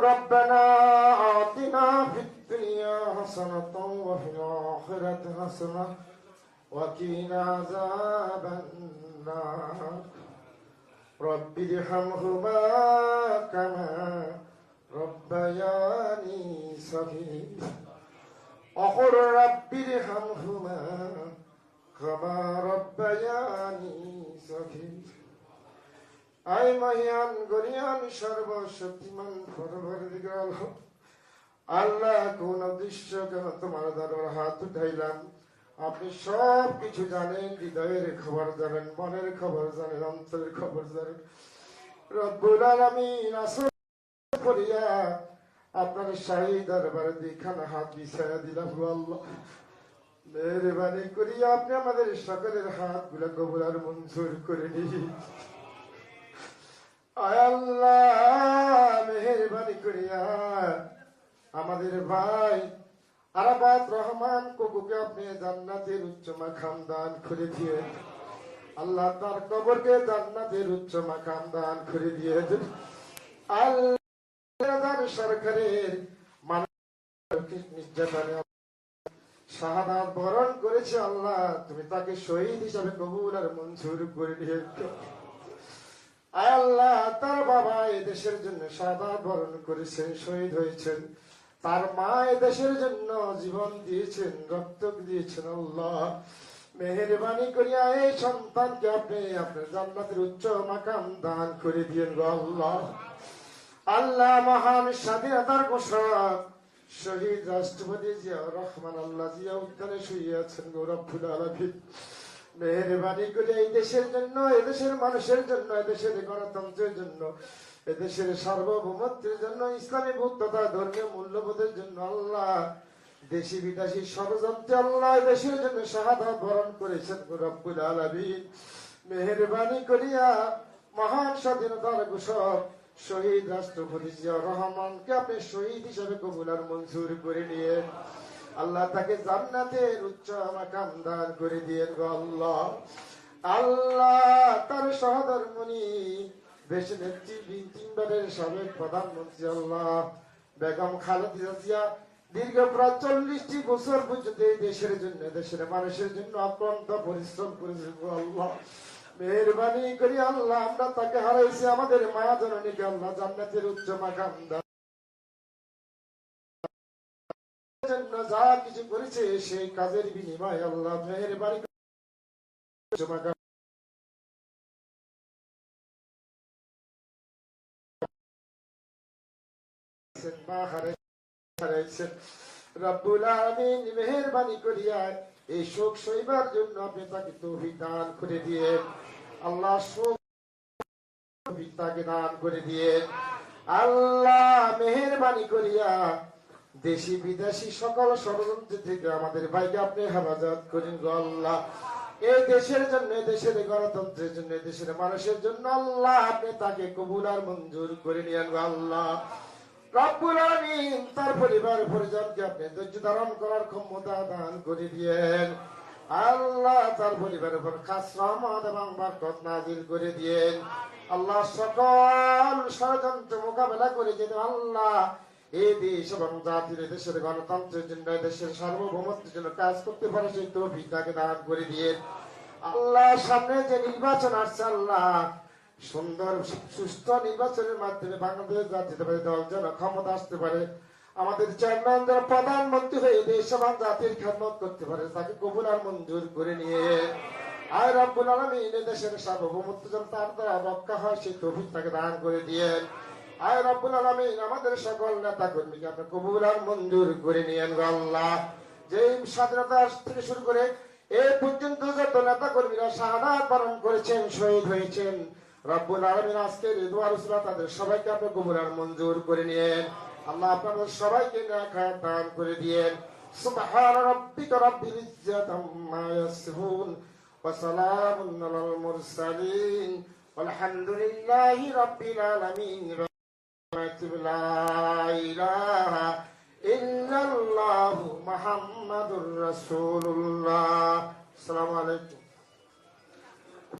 ربنا آتنا في الدنيا حسنة وفي الآخرة حسنة وقنا عذاب النار رب ارحمهما كما ربياني صغيرا وقل رب ارحمهما كما ربياني صغيرا আয় মহিয়ান গরিয়ান সর্বশক্তিমান পরবর্তীকার আল্লাহ, কোন দৃশ্য কেন তোমার দরবার হাত উঠাইলাম। আপনি সব কিছু জানেন, হৃদয়ের খবর জানেন, মনের খবর জানেন, অন্তরের খবর জানেন। রব্বুল আলামিন আসর করিয়া আপনার শাহী দরবারে দুইখানা হাত বিছায়া দিলাম। আল্লাহ মেহেরবানি করিয়া আপনি আমাদের সকলের হাত গুলা কবুল আর মঞ্জুর করে নিন। আল্লাহ মেহেরবানি করিয়া আমাদের ভাই আরাফাত রহমান কুকুকে আপনি জান্নাতের উচ্চ মাকাম দান করে দিয়ে আল্লাহ তার কবরকে জান্নাতের উচ্চ মাকাম দান করে দিয়ে আল্লাহ সরকারের মানসিক নির্যাতনে শাহাদাত বরণ করেছে। আল্লাহ তুমি তাকে শহীদ হিসাবে কবুল আর মঞ্জুর করে দিয়েছো। আল্লাহ তার বাবা এদেশের জন্য শাহাদাত বরণ করেছেন, শহীদ হয়েছেন। তার মা এদেশের জন্য জীবন দিয়েছেন, রক্ত দিয়েছেন। আল্লাহ মেহেরবানি করিয়া এই সন্তানকে আপনি আপনার জান্নাতের উচ্চ মাকাম দান করে দিয়েন গো আল্লাহ। আল্লাহ মহান স্বাধীনতার ঘোষক শহীদ রাষ্ট্রপতি জিয়াউর রহমান আল্লাহ জিয়া উদ্যানে শুয়ে আছেন গো রব্বুল আলামিন। মেহেরবানি করে এই দেশের জন্য, এদেশের মানুষের জন্য, এদেশের গণতন্ত্রের জন্য, এদেশের সার্বভৌমত্বের জন্য, ইসলামী বৌদ্ধতা ধর্মীয় মূল্যবোধের জন্য আল্লাহ দেশি বিদেশি ষড়যন্ত্রে আল্লাহ দেশের জন্য শাহাদাত বরণ করেছেন রব্বুল আলামিন। মেহেরবানি করিয়া মহান স্বাধীনতার ঘোষক শহীদ রাষ্ট্রপতি জিয়াউর রহমানকে আপনি শহীদ হিসাবে কবুল আর মঞ্জুর করে নিয়ে আল্লাহ তাকে জান্নাতের উচ্চ মাকাম দান করে দিয়েন গো আল্লাহ। আল্লাহ তার সহধর্মণি দেশ নেত্রী তিনবারের সাবেক প্রধানমন্ত্রী আল্লাহ বেগম খালেদা জিয়া দীর্ঘ প্রায় 40টি বছর পর্যন্ত এই দেশের জন্য, দেশের মানুষের জন্য অক্লান্ত পরিশ্রম করেছেন গো আল্লাহ। মেহেরবানি করি আল্লাহ আমরা তাকে হারাইছি, আমাদের মা জননীকে আল্লাহ জান্নাতের উচ্চ মাকাম দান যা কিছু করেছে সেই কাজের বিনিময় আল্লাহ মেহেরবানি রব্বুল আলামিন মেহেরবানি করিয়া এই শোক সইবার জন্য আপনি তাকে তৌফিক দান করে দিয়ে আল্লাহ শোক তাকে দান করে দিয়ে আল্লাহ মেহেরবানি করিয়া দেশি বিদেশি সকল ষড়যন্ত্র থেকে আমাদের ভাইকে আপনি হেফাজত করেন গো আল্লাহ। এই দেশের জন্য, দেশের গণতন্ত্রের জন্য, দেশের মানুষের জন্য আল্লাহ আপনি তাকে কবুল আর মঞ্জুর করে নিয়েন গো আল্লাহ। রব্বুল আলামিন তার পরিবার পরিজনকে আপনি ধৈর্য ধারণ করার ক্ষমতা দান করে দিয়েন আল্লাহ। তার পরিবারের উপর খাস রহমত এবং বরকত নাজিল করে দিয়েন আল্লাহ। সকল ষড়যন্ত্র মোকাবেলা করে যেন আল্লাহ এই দেশ এবং জাতির, দেশের গণতন্ত্রের জন্য, দেশের সার্বভৌমত্বের জন্য কাজ করতে পারে সেই তৌফিক তাকে দান করে দিয়ে আল্লাহ। সামনে যে নির্বাচন আসছে আল্লাহ, সুন্দর সুস্থ নির্বাচনের মাধ্যমে বাংলাদেশ জাতীয়তাবাদী দল যেন ক্ষমতা আসতে পারে, আমাদের চেয়ারম্যান যারা প্রধানমন্ত্রী হয়ে দেশ এবং জাতির খেদমত করতে পারে তাকে কবুল আর মঞ্জুর করে নিয়ে আয় রব্বুল আলামিন দেশের সার্বভৌমত্ব যেন তার দ্বারা রক্ষা হয় সেই তৌফিক তাকে দান করে দিয়ে আয় রব্বুল আলামিন আমাদের সকল নেতা কর্মীকে আপনি কবুল আর মঞ্জুর করে নিয়েন গো আল্লাহ। যে স্বাধীনতা থেকে শুরু করে এ পর্যন্ত যত নেতা কর্মীরা শাহাদাত বরণ করেছেন, শহীদ হয়েছেন, রব্বুল আলামিন আজকের এই দোয়া রসুলা তাদের সবাইকে আপনি কবুল আর মঞ্জুর করে নিয়েন আল্লাহ। আপনাদের সবাইকে নেক হায়াত দান করে দিয়েন। সুবহান রাব্বিকা রাব্বিল ইজ্জাতি আম্মা ইয়াসিফুন ওয়া সালামুন আলাল মুরসালিন ওয়ালহামদুলিল্লাহি রাব্বিল আলামিন। লা ইলাহা ইল্লাল্লাহু মুহাম্মাদুর রাসূলুল্লাহ। আসসালামু আলাইকুম।